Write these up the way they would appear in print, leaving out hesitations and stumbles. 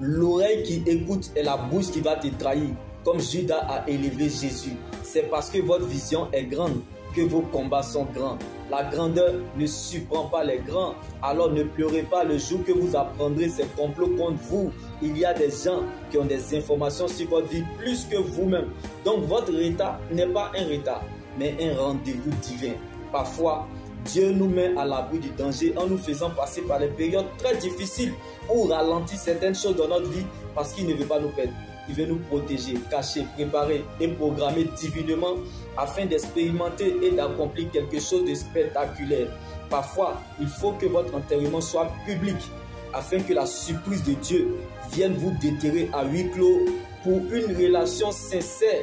L'oreille qui écoute est la bouche qui va te trahir, comme Judas a élevé Jésus. C'est parce que votre vision est grande que vos combats sont grands. La grandeur ne surprend pas les grands. Alors ne pleurez pas le jour que vous apprendrez ces complots contre vous. Il y a des gens qui ont des informations sur votre vie plus que vous-même. Donc votre retard n'est pas un retard, mais un rendez-vous divin. Parfois, Dieu nous met à l'abri du danger en nous faisant passer par des périodes très difficiles ou ralentir certaines choses dans notre vie parce qu'il ne veut pas nous perdre. Il veut nous protéger, cacher, préparer et programmer divinement afin d'expérimenter et d'accomplir quelque chose de spectaculaire. Parfois, il faut que votre enterrement soit public afin que la surprise de Dieu vienne vous déterrer à huis clos pour une relation sincère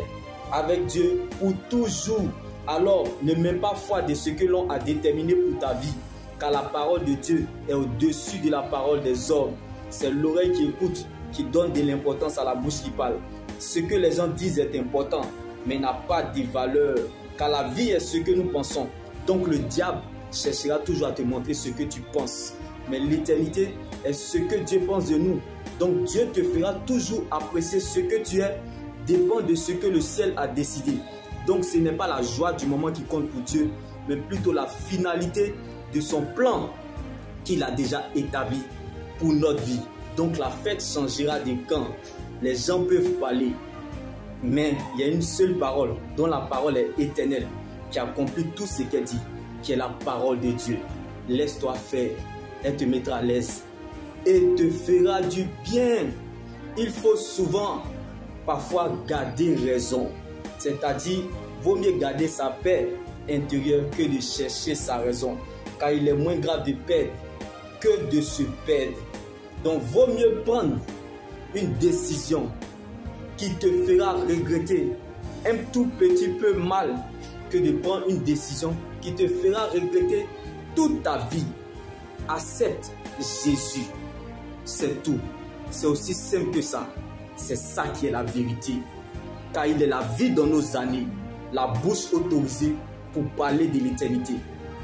avec Dieu pour toujours. Alors, ne mets pas foi de ce que l'on a déterminé pour ta vie, car la parole de Dieu est au-dessus de la parole des hommes. C'est l'oreille qui écoute qui donne de l'importance à la bouche qui parle. Ce que les gens disent est important, mais n'a pas de valeur, car la vie est ce que nous pensons. Donc le diable cherchera toujours à te montrer ce que tu penses. Mais l'éternité est ce que Dieu pense de nous. Donc Dieu te fera toujours apprécier ce que tu es, dépend de ce que le ciel a décidé. Donc ce n'est pas la joie du moment qui compte pour Dieu, mais plutôt la finalité de son plan qu'il a déjà établi pour notre vie. Donc la fête changera de camp. Les gens peuvent parler, mais il y a une seule parole, dont la parole est éternelle, qui accomplit tout ce qu'elle dit, qui est la parole de Dieu. Laisse-toi faire, elle te mettra à l'aise et te fera du bien. Il faut souvent, parfois, garder raison. C'est-à-dire, vaut mieux garder sa paix intérieure que de chercher sa raison, car il est moins grave de perdre que de se perdre. Donc, vaut mieux prendre une décision qui te fera regretter un tout petit peu mal que de prendre une décision qui te fera regretter toute ta vie. Accepte Jésus. C'est tout. C'est aussi simple que ça. C'est ça qui est la vérité. Car il est la vie dans nos années, la bouche autorisée pour parler de l'éternité.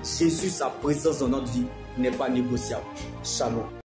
Jésus, sa présence dans notre vie n'est pas négociable. Shalom.